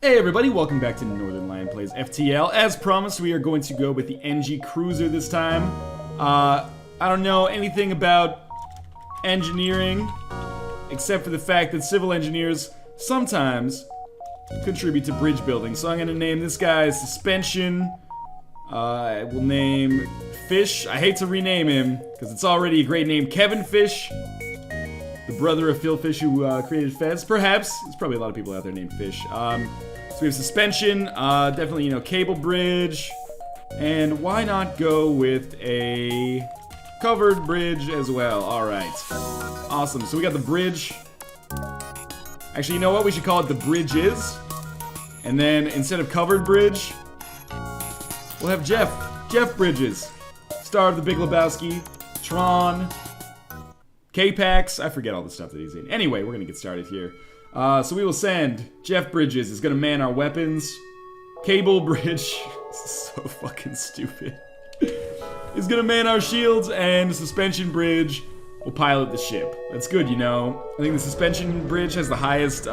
Hey everybody, welcome back to Northernlion Plays FTL. As promised, we are going to go with the NG Cruiser this time. I don't know anything about engineering, except for the fact that civil engineers sometimes contribute to bridge building. So I'm going to name this guy Suspension. I will name Fish. I hate to rename him, because it's already a great name. Kevin Fish. The brother of Phil Fish who created Fez, perhaps. There's probably a lot of people out there named Fish. So we have Suspension, definitely, Cable Bridge. And why not go with a covered bridge as well? Alright. Awesome. So we got the bridge. Actually, you know what? We should call it the Bridges. And then instead of covered bridge, we'll have Jeff. Jeff Bridges. Star of The Big Lebowski. Tron. K-Pax. I forget all the stuff that he's in. Anyway, we're gonna get started here. So we will send Jeff Bridges is gonna man our weapons. Cable Bridge. This is so fucking stupid. Is gonna man our shields, and Suspension Bridge will pilot the ship. That's good, I think the Suspension Bridge has the highest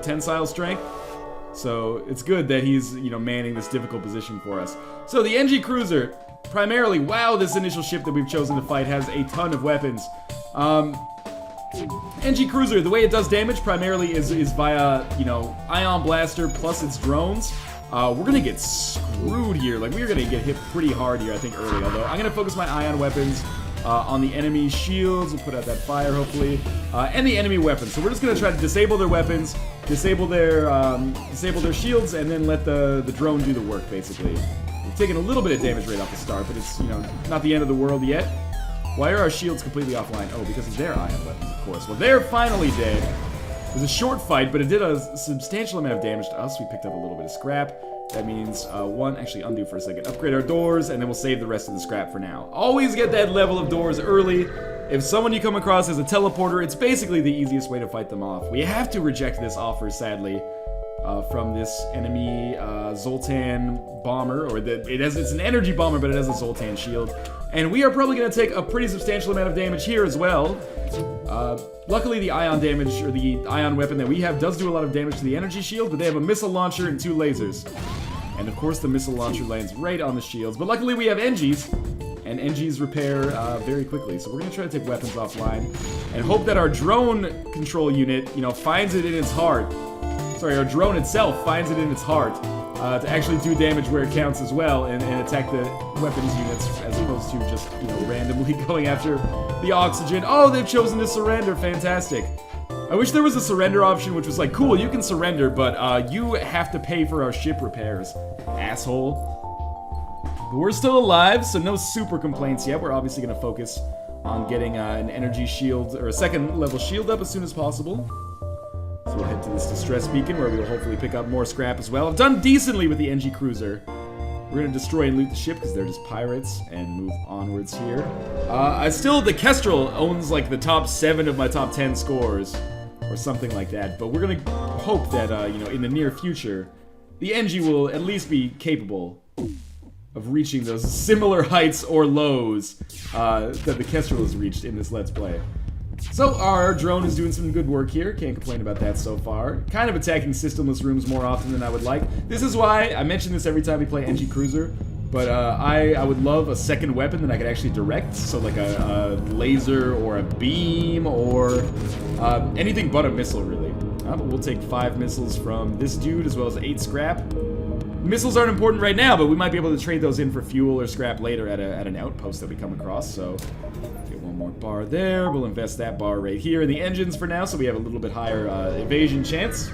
tensile strength. So it's good that he's, manning this difficult position for us. So the NG Cruiser, primarily, wow, this initial ship that we've chosen to fight has a ton of weapons. NG Cruiser, the way it does damage primarily is via, Ion Blaster plus its drones. We're gonna get screwed here. Like, we're gonna get hit pretty hard here, I think, early. Although, I'm gonna focus my Ion weapons on the enemy shields. We'll put out that fire, hopefully. And the enemy weapons. So we're just gonna try to disable their weapons, disable their shields, and then let the drone do the work, basically. We've taken a little bit of damage right off the start, but it's, not the end of the world yet. Why are our shields completely offline? Oh, because of their ion weapons, of course. Well, they're finally dead. It was a short fight, but it did a substantial amount of damage to us. We picked up a little bit of scrap. That means, actually undo for a second. Upgrade our doors, and then we'll save the rest of the scrap for now. Always get that level of doors early. If someone you come across has a teleporter, it's basically the easiest way to fight them off. We have to reject this offer, sadly, from this enemy Zoltan bomber, or it's an energy bomber, but it has a Zoltan shield. And we are probably going to take a pretty substantial amount of damage here as well. Luckily, the ion damage, or the ion weapon that we have, does do a lot of damage to the energy shield, but they have a missile launcher and 2 lasers. And of course, the missile launcher lands right on the shields. But luckily, we have NGs, and NGs repair very quickly. So we're going to try to take weapons offline, and hope that our drone control unit, finds it in its heart. Sorry, our drone itself finds it in its heart to actually do damage where it counts as well, and attack the weapons units as opposed to just, randomly going after the oxygen. Oh, they've chosen to surrender. Fantastic. I wish there was a surrender option which was like, cool, you can surrender, but you have to pay for our ship repairs, asshole. But we're still alive, so no super complaints yet. We're obviously going to focus on getting an energy shield, or a second level shield up as soon as possible. So we'll head to this distress beacon where we will hopefully pick up more scrap as well. I've done decently with the NG Cruiser. We're going to destroy and loot the ship because they're just pirates, and move onwards here. The Kestrel owns like the top 7 of my top 10 scores, or something like that. But we're going to hope that, in the near future, the NG will at least be capable of reaching those similar heights or lows that the Kestrel has reached in this Let's Play. So our drone is doing some good work here. Can't complain about that so far. Kind of attacking systemless rooms more often than I would like. This is why I mention this every time we play NG Cruiser, but I would love a second weapon that I could actually direct. So like a laser or a beam or anything but a missile, really. But we'll take 5 missiles from this dude as well as 8 scrap. Missiles aren't important right now, but we might be able to trade those in for fuel or scrap later at an outpost that we come across. So get 1 more bar there. We'll invest that bar right here in the engines for now, so we have a little bit higher evasion chance.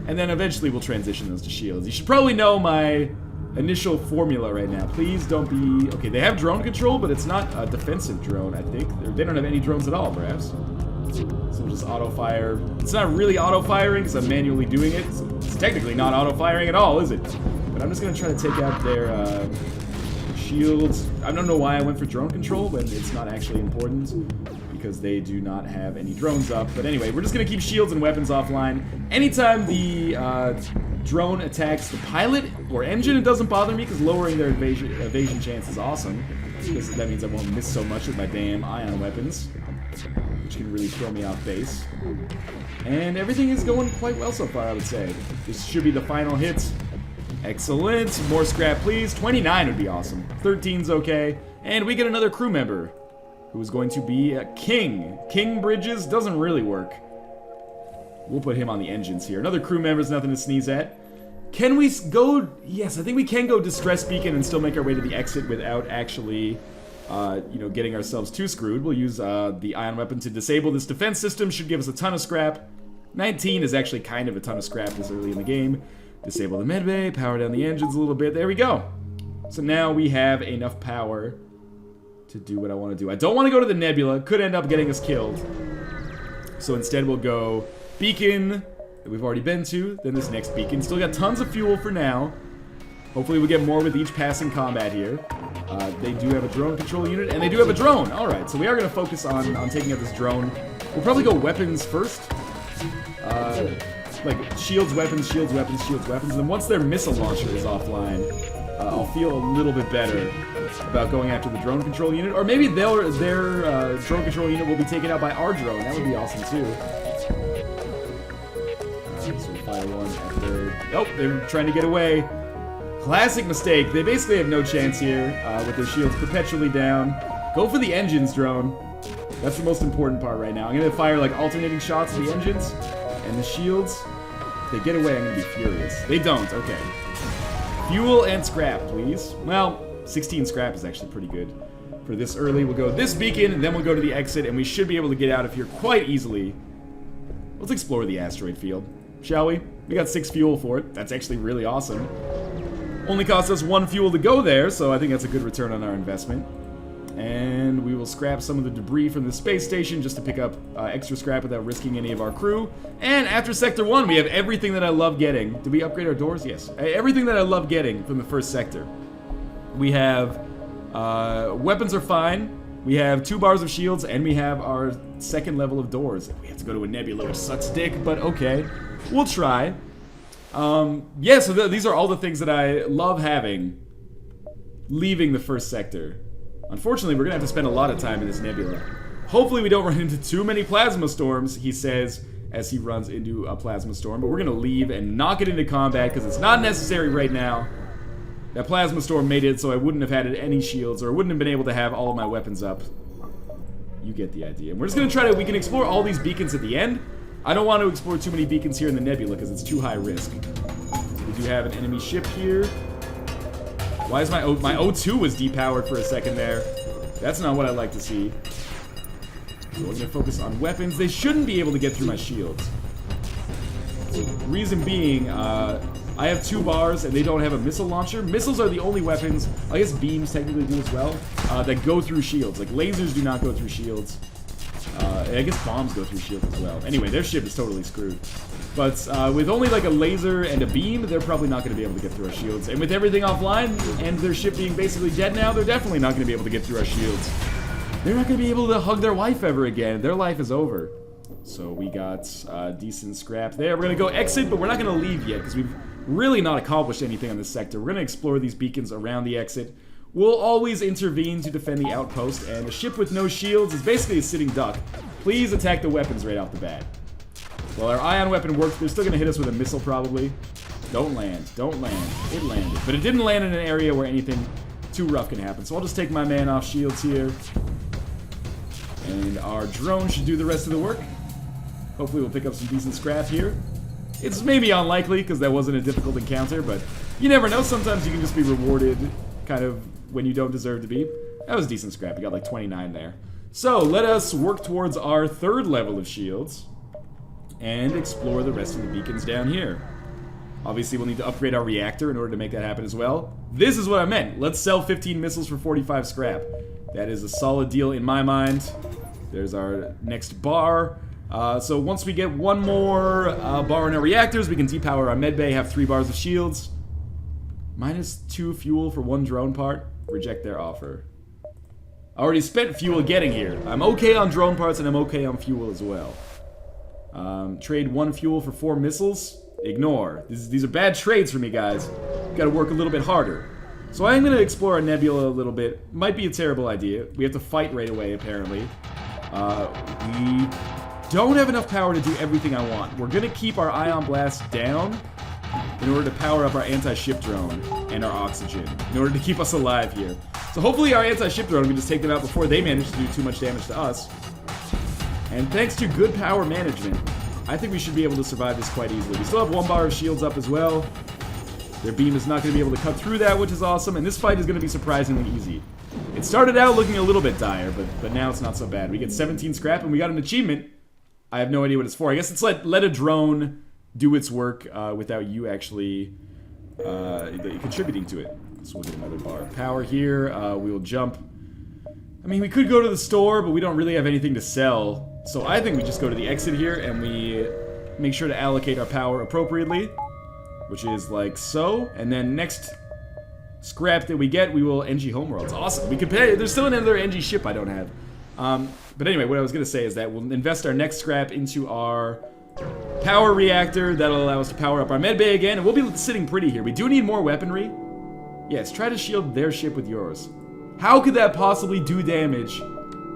And then eventually we'll transition those to shields. You should probably know my initial formula right now. Please don't be... Okay, they have drone control, but it's not a defensive drone, I think. They don't have any drones at all, perhaps. So we'll just auto-fire. It's not really auto-firing because I'm manually doing it. So it's technically not auto-firing at all, is it? But I'm just going to try to take out their shields. I don't know why I went for drone control when it's not actually important, because they do not have any drones up. But anyway, we're just going to keep shields and weapons offline. Anytime the drone attacks the pilot or engine, it doesn't bother me because lowering their evasion chance is awesome, because that means I won't miss so much with my damn ion weapons. which can really throw me off base. And everything is going quite well so far, I would say. This should be the final hit. Excellent. More scrap, please. 29 would be awesome. 13's okay. And we get another crew member, who is going to be King. King Bridges doesn't really work. We'll put him on the engines here. Another crew member is nothing to sneeze at. Can we go... Yes, I think we can go Distress Beacon and still make our way to the exit without actually, you know, getting ourselves too screwed. We'll use the ion weapon to disable this defense system. Should give us a ton of scrap. 19 is actually kind of a ton of scrap this early in the game. Disable the medbay, power down the engines a little bit. There we go. So now we have enough power to do what I want to do. I don't want to go to the nebula. Could end up getting us killed. So instead we'll go beacon that we've already been to, then this next beacon. Still got tons of fuel for now. Hopefully we get more with each passing combat here. They do have a drone control unit, and they do have a drone. Alright, so we are going to focus on taking out this drone. We'll probably go weapons first. Like shields, weapons, shields, weapons, shields, weapons. And then once their missile launcher is offline, I'll feel a little bit better about going after the drone control unit. Or maybe their drone control unit will be taken out by our drone. That would be awesome too. So we'll fire one at their... Oh, they're trying to get away. Classic mistake. They basically have no chance here with their shields perpetually down. Go for the engines, drone. That's the most important part right now. I'm going to fire like alternating shots at the engines and the shields. If they get away, I'm going to be furious. They don't. Okay. Fuel and scrap, please. Well, 16 scrap is actually pretty good for this early. We'll go this beacon, and then we'll go to the exit, and we should be able to get out of here quite easily. Let's explore the asteroid field, shall we? We got 6 fuel for it. That's actually really awesome. Only cost us 1 fuel to go there, so I think that's a good return on our investment. And we will scrap some of the debris from the space station just to pick up extra scrap without risking any of our crew. And after Sector 1, we have everything that I love getting. Did we upgrade our doors? Yes. Everything that I love getting from the first sector. We have... weapons are fine. We have 2 bars of shields, and we have our 2nd level of doors. We have to go to a nebula, which sucks dick, but okay. We'll try. Yeah, so these are all the things that I love having leaving the first sector. Unfortunately, we're going to have to spend a lot of time in this nebula. Hopefully we don't run into too many plasma storms, he says, as he runs into a plasma storm. But we're going to leave and not get into combat because it's not necessary right now. That plasma storm made it so I wouldn't have had any shields, or wouldn't have been able to have all of my weapons up. You get the idea. And we're just going to try to... We can explore all these beacons at the end. I don't want to explore too many beacons here in the nebula because it's too high risk. We do have an enemy ship here. Why is my O2 was depowered for a second there? That's not what I'd like to see. So we're going to focus on weapons. They shouldn't be able to get through my shields. Reason being, I have 2 bars and they don't have a missile launcher. Missiles are the only weapons, I guess beams technically do as well, that go through shields. Like lasers do not go through shields. I guess bombs go through shields as well. Anyway, their ship is totally screwed. But with only like a laser and a beam, they're probably not going to be able to get through our shields. And with everything offline and their ship being basically dead now, they're definitely not going to be able to get through our shields. They're not going to be able to hug their wife ever again. Their life is over. So we got decent scrap there. We're going to go exit, but we're not going to leave yet because we've really not accomplished anything on this sector. We're going to explore these beacons around the exit. We'll always intervene to defend the outpost, and a ship with no shields is basically a sitting duck. Please attack the weapons right off the bat. Well, our ion weapon works. They're still going to hit us with a missile, probably. Don't land. Don't land. It landed. But it didn't land in an area where anything too rough can happen. So I'll just take my man off shields here. And our drone should do the rest of the work. Hopefully we'll pick up some decent scrap here. It's maybe unlikely, because that wasn't a difficult encounter, but you never know. Sometimes you can just be rewarded kind of when you don't deserve to be. That was decent scrap. We got like 29 there. So let us work towards our 3rd level of shields and explore the rest of the beacons down here. Obviously, we'll need to upgrade our reactor in order to make that happen as well. This is what I meant. Let's sell 15 missiles for 45 scrap. That is a solid deal in my mind. There's our next bar. So once we get 1 more bar in our reactors, we can depower our medbay, have 3 bars of shields. -2 fuel for 1 drone part. Reject their offer. I already spent fuel getting here. I'm okay on drone parts and I'm okay on fuel as well. Trade 1 fuel for 4 missiles. Ignore. These are bad trades for me, guys. Gotta work a little bit harder. So I'm gonna explore our nebula a little bit. Might be a terrible idea. We have to fight right away, apparently. We don't have enough power to do everything I want. We're gonna keep our ion blast down in order to power up our anti-ship drone and our oxygen, in order to keep us alive here. So hopefully our anti-ship drone can just take them out before they manage to do too much damage to us. And thanks to good power management, I think we should be able to survive this quite easily. We still have 1 bar of shields up as well. Their beam is not going to be able to cut through that, which is awesome, and this fight is going to be surprisingly easy. It started out looking a little bit dire, but now it's not so bad. We get 17 scrap, and we got an achievement. I have no idea what it's for. I guess it's like, let a drone do its work without you actually contributing to it. So we'll get another bar of power here. We will jump. I mean, we could go to the store, but we don't really have anything to sell. So I think we just go to the exit here, and we make sure to allocate our power appropriately, which is like so. And then next scrap that we get, we will NG Homeworlds. Awesome. We could pay. There's still another NG ship I don't have. But anyway, what I was going to say is that we'll invest our next scrap into our power reactor. That'll allow us to power up our medbay again, and we'll be sitting pretty here. We do need more weaponry. Yes, try to shield their ship with yours. How could that possibly do damage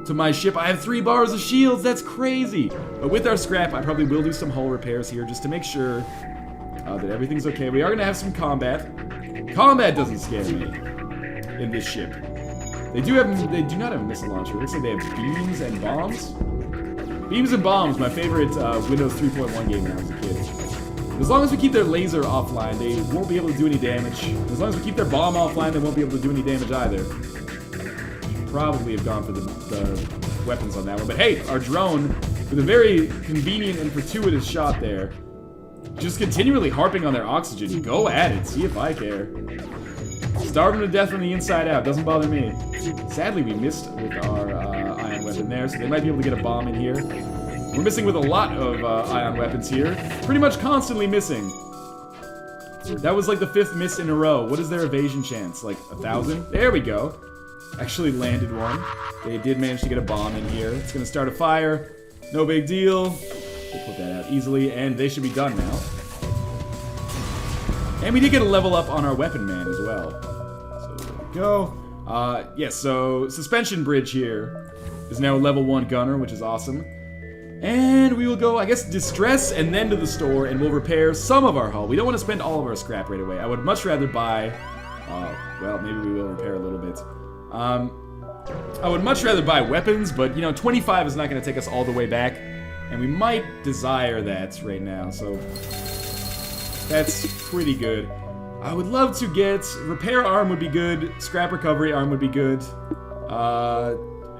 to my ship? I have 3 bars of shields. That's crazy. But with our scrap, I probably will do some hull repairs here just to make sure that everything's okay. We are going to have some combat. Combat doesn't scare me in this ship. They do not have a missile launcher. It looks like they have beams and bombs. Beams and bombs, my favorite Windows 3.1 game when I was a kid. As long as we keep their laser offline, they won't be able to do any damage. As long as we keep their bomb offline, they won't be able to do any damage either. Probably have gone for the weapons on that one. But hey, our drone, with a very convenient and fortuitous shot there, just continually harping on their oxygen. Go at it. See if I care. Starve them to death from the inside out. Doesn't bother me. Sadly, we missed with our ion weapon there, so they might be able to get a bomb in here. We're missing with a lot of ion weapons here. Pretty much constantly missing. That was like the 5th miss in a row. What is their evasion chance? Like 1,000? There we go. Actually landed one. They did manage to get a bomb in here. It's going to start a fire. No big deal. We'll put that out easily, and they should be done now. And we did get a level up on our weapon man as well. So there we go. Yes, so suspension bridge here is now a level 1 gunner, which is awesome. And we will go, I guess, distress and then to the store, and we'll repair some of our hull. We don't want to spend all of our scrap right away. I would much rather buy... well, maybe we will repair a little bit. I would much rather buy weapons, but, you know, 25 is not going to take us all the way back. And we might desire that right now, so... that's pretty good. I would love to get... repair arm would be good. Scrap recovery arm would be good.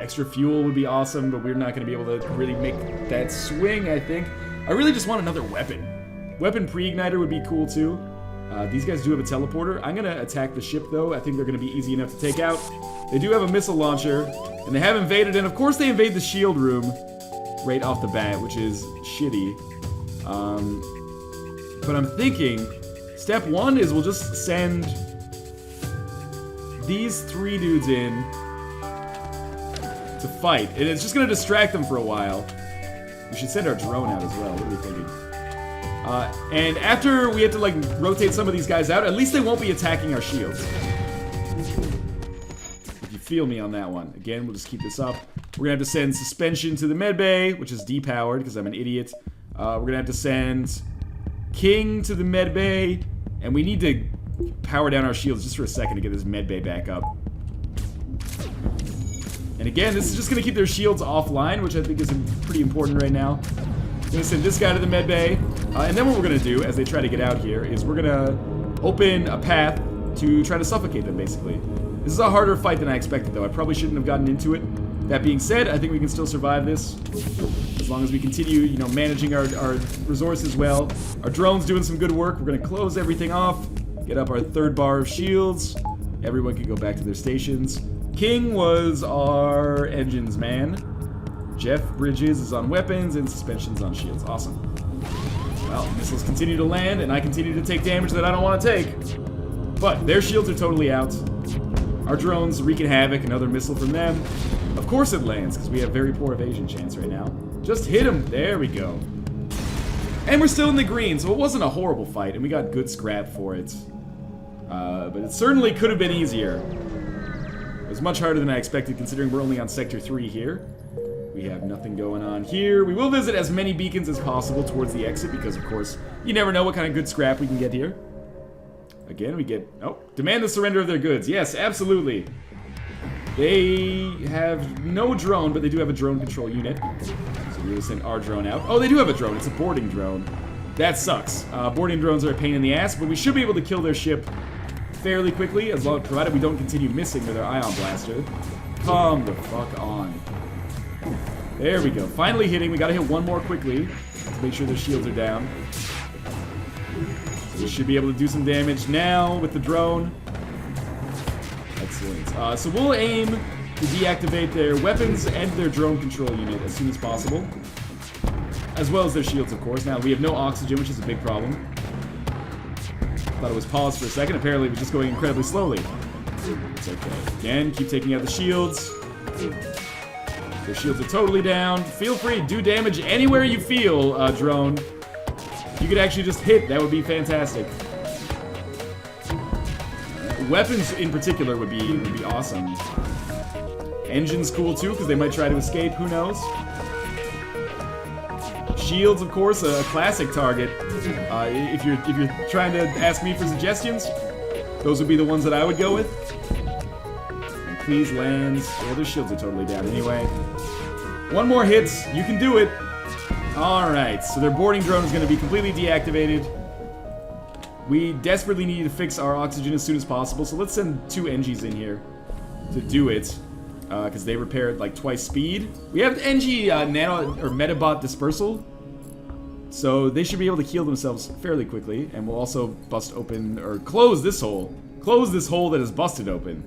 Extra fuel would be awesome, but we're not going to be able to really make that swing, I think. I really just want another weapon. Weapon pre-igniter would be cool, too. These guys do have a teleporter. I'm going to attack the ship, though. I think they're going to be easy enough to take out. They do have a missile launcher, and they have invaded, and of course they invade the shield room right off the bat, which is shitty. But I'm thinking, step 1 is we'll just send these 3 dudes in to fight, and it's just going to distract them for a while. We should send our drone out as well. What are we thinking? And after we have to, like, rotate some of these guys out, at least they won't be attacking our shields. If you feel me on that one. Again, we'll just keep this up. We're going to have to send suspension to the medbay, which is depowered because I'm an idiot. We're going to have to send King to the medbay, and we need to power down our shields just for a second to get this medbay back up. And again, this is just going to keep their shields offline, which I think is pretty important right now. I'm going to send this guy to the medbay, and then what we're going to do as they try to get out here is we're going to open a path to try to suffocate them, basically. This is a harder fight than I expected, though. I probably shouldn't have gotten into it. That being said, I think we can still survive this. As long as we continue, you know, managing our resources well. Our drone's doing some good work. We're going to close everything off. Get up our 3rd bar of shields. Everyone can go back to their stations. King was our engines man. Jeff Bridges is on weapons and suspension's on shields. Awesome. Well, missiles continue to land, and I continue to take damage that I don't want to take. But their shields are totally out. Our drone's wreaking havoc. Another missile from them. Of course it lands, because we have very poor evasion chance right now. Just hit him. There we go. And we're still in the green, so it wasn't a horrible fight, and we got good scrap for it. But it certainly could have been easier. It was much harder than I expected, considering we're only on Sector 3 here. We We have nothing going on here. We will visit as many beacons as possible towards the exit because, of course, you never know what kind of good scrap we can get here. Again, we get... Oh, demand the surrender of their goods. Yes, absolutely. They have no drone, but they do have a drone control unit. So we will send our drone out. Oh, they do have a drone. It's a boarding drone. That sucks. Boarding drones are a pain in the ass, but we should be able to kill their ship fairly quickly, as long as provided we don't continue missing with our ion blaster. Come the fuck on. There we go. Finally hitting. We gotta hit one more quickly to make sure their shields are down. So we should be able to do some damage now with the drone. Excellent. So we'll aim to deactivate their weapons and their drone control unit as soon as possible. As well as their shields, of course. Now, we have no oxygen, which is a big problem. Thought it was paused for a second. Apparently, it was just going incredibly slowly. It's okay. Again, keep taking out the shields. Their shields are totally down. Feel free, do damage anywhere you feel, drone. You could actually just hit. That would be fantastic. Weapons, in particular, would be awesome. Engine's cool, too, because they might try to escape. Who knows? Shields, of course, a classic target. If you're trying to ask me for suggestions, those would be the ones that I would go with. And please land. Well, their shields are totally down anyway. One more hit, you can do it. All right, so their boarding drone is going to be completely deactivated. We desperately need to fix our oxygen as soon as possible, so let's send 2 NGs in here to do it. Because they repair at like twice speed. We have NG nano or metabot dispersal, so they should be able to heal themselves fairly quickly. And we'll also bust open or close this hole that is busted open,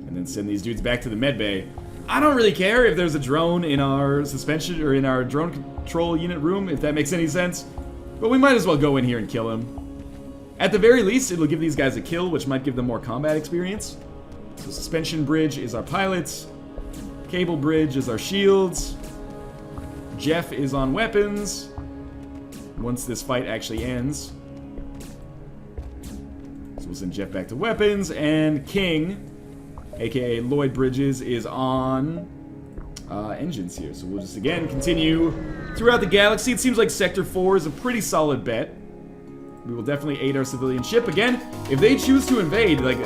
and then send these dudes back to the med bay. I don't really care if there's a drone in our suspension or in our drone control unit room, if that makes any sense. But we might as well go in here and kill him. At the very least, it'll give these guys a kill, which might give them more combat experience. So suspension bridge is our pilots. Cable bridge is our shields. Jeff is on weapons. Once this fight actually ends. So we'll send Jeff back to weapons. And King, aka Lloyd Bridges, is on engines here. So we'll just again continue throughout the galaxy. It seems like Sector 4 is a pretty solid bet. We will definitely aid our civilian ship. Again, if they choose to invade, like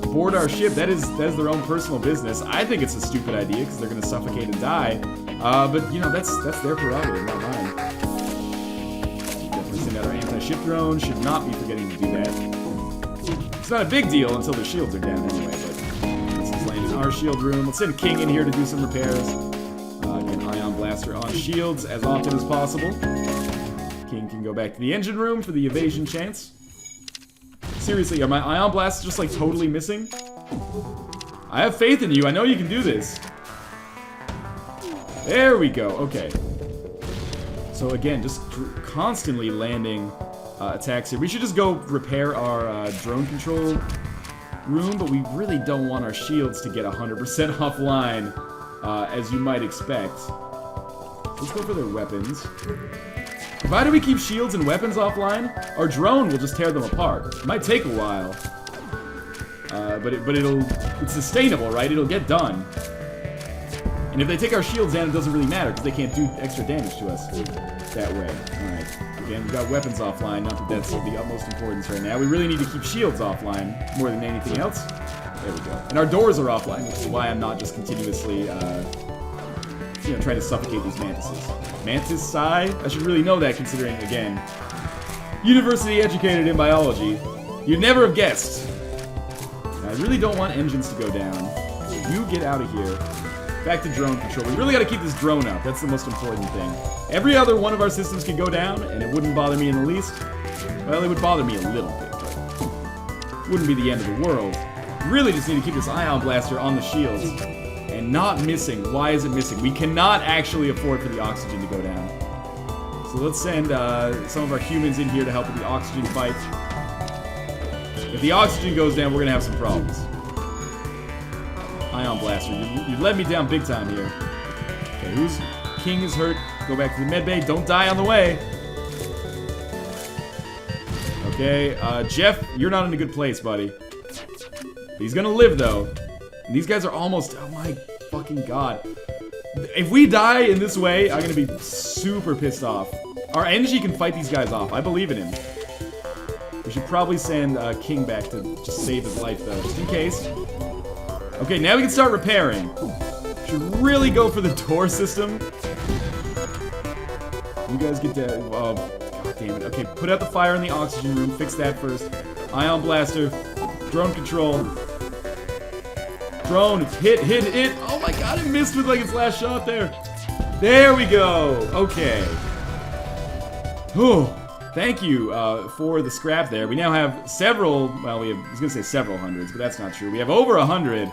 board our ship, that is their own personal business. I think it's a stupid idea because they're going to suffocate and die. But you know, that's their prerogative, not mine. Definitely send out our anti-ship drone. Should not be forgetting to do that. It's not a big deal until the shields are down anyway. But this is landing in our shield room. Let's send King in here to do some repairs. Again, ion blaster on shields as often as possible. King can go back to the engine room for the evasion chance. Seriously, are my ion blasts just like totally missing? I have faith in you. I know you can do this. There we go. Okay. So again, just constantly landing attacks here. We should just go repair our drone control room, but we really don't want our shields to get 100% offline, as you might expect. Let's go for their weapons. Provided we keep shields and weapons offline, our drone will just tear them apart. It might take a while, but it's sustainable, right? It'll get done. And if they take our shields down, it doesn't really matter because they can't do extra damage to us that way. All right. Again, we've got weapons offline. Not that that's of the utmost importance right now. We really need to keep shields offline more than anything else. There we go. And our doors are offline, which is why I'm not just continuously, trying to suffocate these mantises. Mantis psi? I should really know that considering, again, university educated in biology. You'd never have guessed. I really don't want engines to go down. You get out of here. Back to drone control. We really got to keep this drone up. That's the most important thing. Every other one of our systems could go down, and it wouldn't bother me in the least. Well, it would bother me a little bit, but it wouldn't be the end of the world. We really just need to keep this ion blaster on the shields. And not missing. Why is it missing? We cannot actually afford for the oxygen to go down. So let's send some of our humans in here to help with the oxygen fight. If the oxygen goes down, we're going to have some problems. Ion blaster, you let me down big time here. Okay, King is hurt. Go back to the medbay. Don't die on the way. Okay, Jeff, you're not in a good place, buddy. He's going to live, though. And these guys are almost... Oh my fucking god. If we die in this way, I'm gonna be super pissed off. Our NG can fight these guys off. I believe in him. We should probably send King back to just save his life, though, just in case. Okay, now we can start repairing. Should really go for the door system. You guys get that. Oh, god damn it. Okay, put out the fire in the oxygen room. Fix that first. Ion blaster. Drone control. Drone, hit. Oh my god, it missed with like its last shot there. There we go. Okay. Whew. Thank you for the scrap there. We now have several, well, I was going to say several hundreds, but that's not true. We have over 100.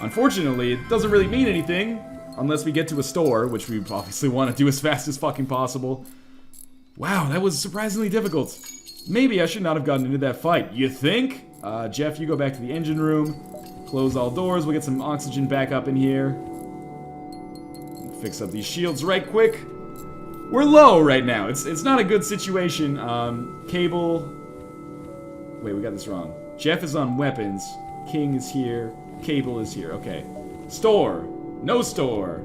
Unfortunately, it doesn't really mean anything unless we get to a store, which we obviously want to do as fast as fucking possible. Wow, that was surprisingly difficult. Maybe I should not have gotten into that fight. You think? Jeff, you go back to the engine room. Close all doors. We'll get some oxygen back up in here. Fix up these shields right quick. We're low right now. It's not a good situation. Cable. Wait, we got this wrong. Jeff is on weapons. King is here. Cable is here. Okay. Store. No store.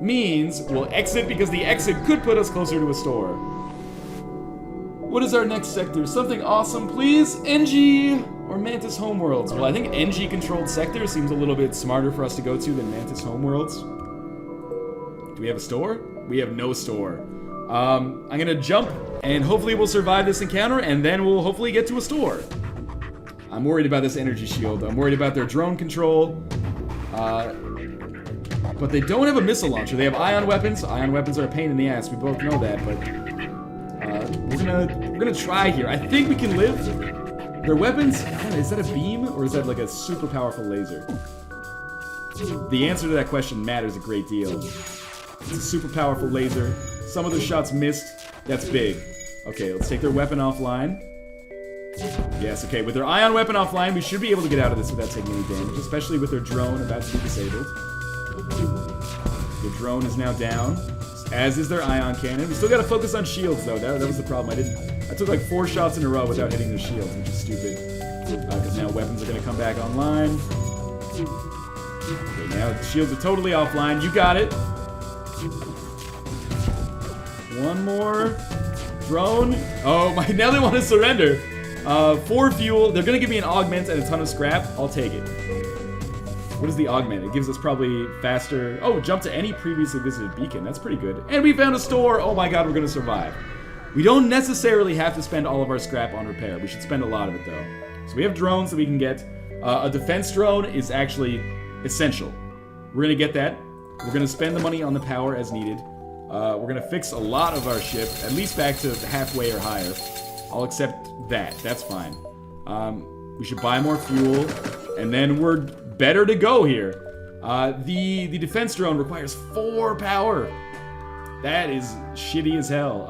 Means we'll exit because the exit could put us closer to a store. What is our next sector? Something awesome, please? NG or Mantis Homeworlds? Well, I think NG controlled sector seems a little bit smarter for us to go to than Mantis Homeworlds. Do we have a store? We have no store. I'm gonna jump, and hopefully we'll survive this encounter, and then we'll hopefully get to a store. I'm worried about this energy shield. I'm worried about their drone control. But they don't have a missile launcher. They have ion weapons. Ion weapons are a pain in the ass. We both know that, but we're gonna try here. I think we can live. Their weapons, I don't know, is that a beam, or is that like a super powerful laser? The answer to that question matters a great deal. It's a super powerful laser. Some of the shots missed. That's big. Okay, let's take their weapon offline. Yes, okay, with their ion weapon offline, we should be able to get out of this without taking any damage, especially with their drone about to be disabled. The drone is now down, as is their ion cannon. We still gotta focus on shields, though. That was the problem. I took like 4 shots in a row without hitting their shields, which is stupid. Because now weapons are gonna come back online. Okay, now the shields are totally offline. You got it. One more. Drone. Oh my, now they want to surrender. 4 fuel. They're gonna give me an augment and a ton of scrap. I'll take it. What is the augment? It gives us probably faster... Oh, jump to any previously visited beacon. That's pretty good. And we found a store. Oh my god, we're gonna survive. We don't necessarily have to spend all of our scrap on repair. We should spend a lot of it, though. So we have drones that we can get. A defense drone is actually essential. We're gonna get that. We're gonna spend the money on the power as needed. We're gonna fix a lot of our ship, at least back to halfway or higher. I'll accept that. That's fine. We should buy more fuel, and then we're better to go here. The defense drone requires 4 power. That is shitty as hell.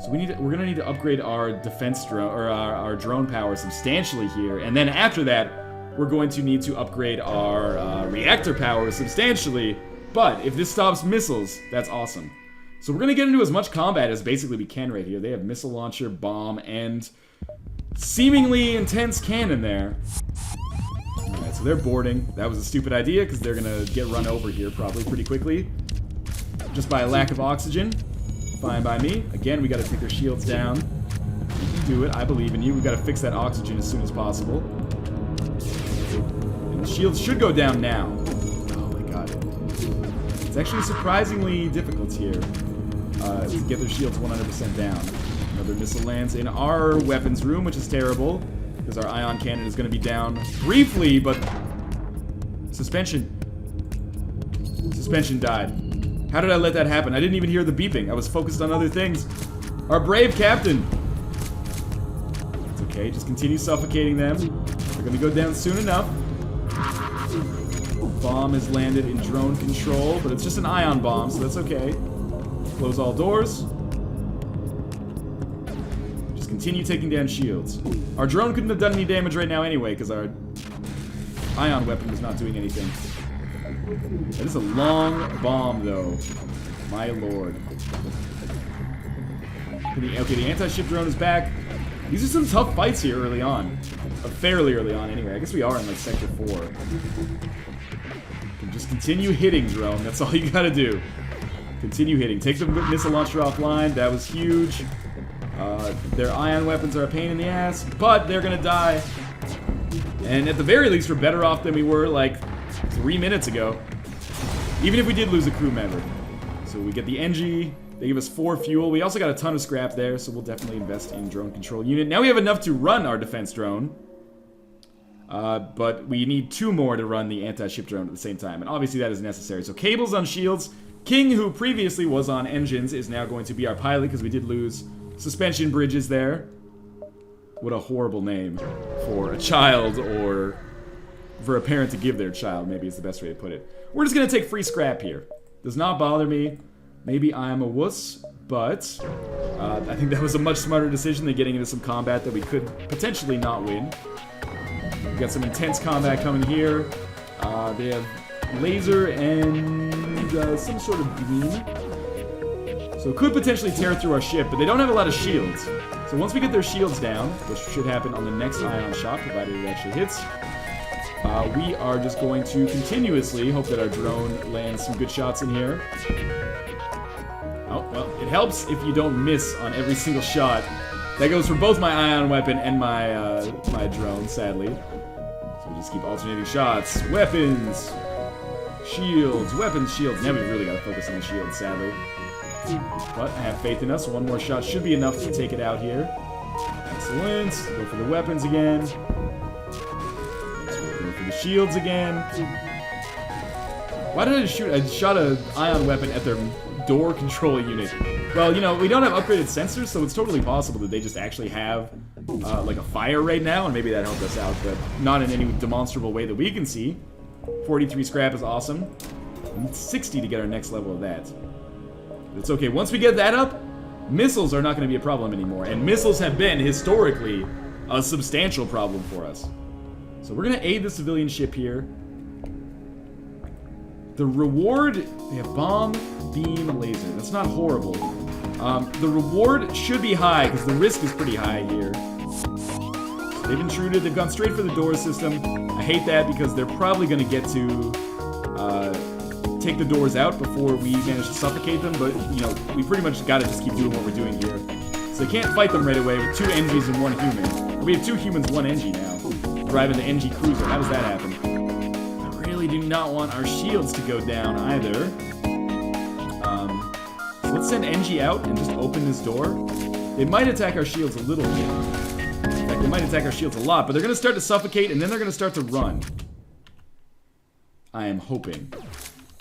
So we're gonna need to upgrade our defense drone, or our drone power substantially here, and then after that, we're going to need to upgrade our reactor power substantially. But if this stops missiles, that's awesome. So we're gonna get into as much combat as basically we can right here. They have missile launcher, bomb, and seemingly intense cannon there. Alright, so they're boarding. That was a stupid idea, because they're gonna get run over here probably pretty quickly. Just by a lack of oxygen. Fine by me. Again, we gotta take their shields down. You can do it, I believe in you. We gotta fix that oxygen as soon as possible. And the shields should go down now. Oh my god. It's actually surprisingly difficult here to get their shields 100% down. Another missile lands in our weapons room, which is terrible, because our ion cannon is going to be down briefly, but suspension died. How did I let that happen? I didn't even hear the beeping. I was focused on other things. Our brave captain. It's okay, just continue suffocating them. They're going to go down soon enough. Bomb is landed in drone control, but it's just an ion bomb, so that's okay. Close all doors. Just continue taking down shields. Our drone couldn't have done any damage right now anyway, because our ion weapon was not doing anything. That is a long bomb, though. My lord. Okay, the anti-ship drone is back. These are some tough fights here early on. Fairly early on, anyway. I guess we are in, like, Sector 4. Just continue hitting, drone. That's all you gotta do. Continue hitting. Take the missile launcher offline. That was huge. Their ion weapons are a pain in the ass, but they're gonna die. And at the very least, we're better off than we were like 3 minutes ago. Even if we did lose a crew member. So we get the NG. They give us 4 fuel. We also got a ton of scrap there, so we'll definitely invest in drone control unit. Now we have enough to run our defense drone. But we need 2 more to run the anti-ship drone at the same time. And obviously that is necessary. So cables on shields. King, who previously was on engines, is now going to be our pilot because we did lose suspension bridges there. What a horrible name for a child, or for a parent to give their child, maybe is the best way to put it. We're just going to take free scrap here. Does not bother me. Maybe I am a wuss, but I think that was a much smarter decision than getting into some combat that we could potentially not win. We've got some intense combat coming here. They have laser and some sort of beam. So it could potentially tear through our ship, but they don't have a lot of shields. So once we get their shields down, which should happen on the next ion shot, provided it actually hits, we are just going to continuously hope that our drone lands some good shots in here. Oh, well, it helps if you don't miss on every single shot. That goes for both my ion weapon and my my drone, sadly. So we just keep alternating shots. Weapons! Shields, weapons, shields. Now we really gotta focus on the shields, sadly. But I have faith in us. 1 more shot should be enough to take it out here. Excellent. Go for the weapons again. Go for the shields again. Why did I shoot? I shot an ion weapon at their door control unit. Well, you know, we don't have upgraded sensors, so it's totally possible that they just actually have like a fire right now, and maybe that helped us out, but not in any demonstrable way that we can see. 43 scrap is awesome. We need 60 to get our next level of that. It's okay. Once we get that up, missiles are not going to be a problem anymore. And missiles have been, historically, a substantial problem for us. So we're going to aid the civilian ship here. The reward, they have bomb, beam, laser. That's not horrible. The reward should be high, because the risk is pretty high here. They've intruded. They've gone straight for the door system. I hate that because they're probably going to get to take the doors out before we manage to suffocate them. But, you know, we pretty much got to just keep doing what we're doing here. So they can't fight them right away with 2 NGs and 1 human. We have 2 humans, 1 NG now. Driving the NG cruiser. How does that happen? I really do not want our shields to go down either. So let's send NG out and just open this door. They might attack our shields a little bit. In fact, they might attack our shields a lot, but they're going to start to suffocate, and then they're going to start to run. I am hoping.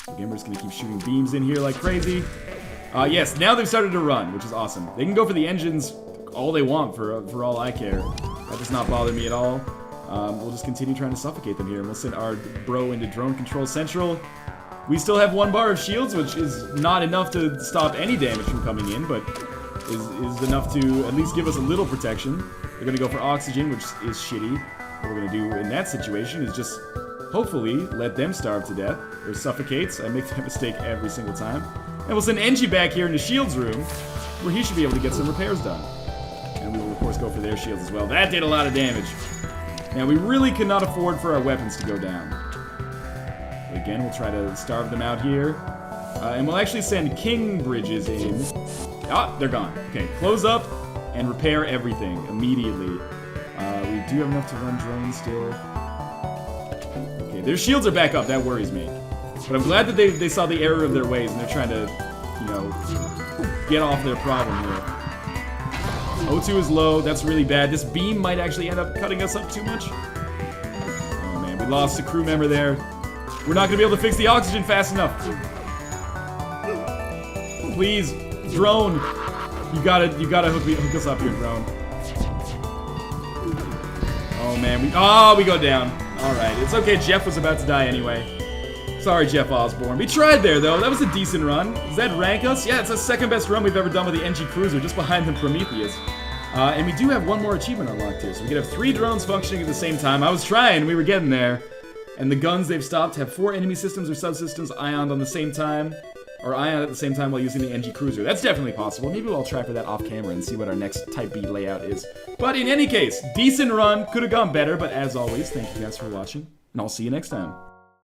Again, we're just going to keep shooting beams in here like crazy. Yes, now they've started to run, which is awesome. They can go for the engines all they want, for all I care. That does not bother me at all. We'll just continue trying to suffocate them here, and we'll send our bro into Drone Control Central. We still have 1 bar of shields, which is not enough to stop any damage from coming in, but is enough to at least give us a little protection. They're going to go for oxygen, which is shitty. What we're going to do in that situation is just hopefully let them starve to death, or suffocate. I make that mistake every single time. And we'll send Engie back here into Shields' room, where he should be able to get some repairs done. And we will, of course, go for their shields as well. That did a lot of damage. Now, we really cannot afford for our weapons to go down. But again, we'll try to starve them out here. And we'll actually send King bridges in. Ah, they're gone. Okay, close up and repair everything immediately. We do have enough to run drones still. Okay, their shields are back up. That worries me. But I'm glad that they saw the error of their ways and they're trying to, you know, get off their problem here. O2 is low. That's really bad. This beam might actually end up cutting us up too much. Oh, man. We lost a crew member there. We're not going to be able to fix the oxygen fast enough. Please, drone. You gotta hook us up here, drone. Oh, man. We go down. Alright, it's okay. Jeff was about to die anyway. Sorry, Jeff Osborne. We tried there, though. That was a decent run. Does that rank us? Yeah, it's the second best run we've ever done with the NG Cruiser, just behind the Prometheus. And we do have 1 more achievement unlocked here, so we could have 3 drones functioning at the same time. I was trying. We were getting there. And the guns they've stopped have 4 enemy systems or subsystems ioned on the same time. Or ioned at the same time while using the NG Cruiser. That's definitely possible. Maybe we'll try for that off camera and see what our next Type B layout is. But in any case, decent run. Could have gone better, but as always, thank you guys for watching. And I'll see you next time.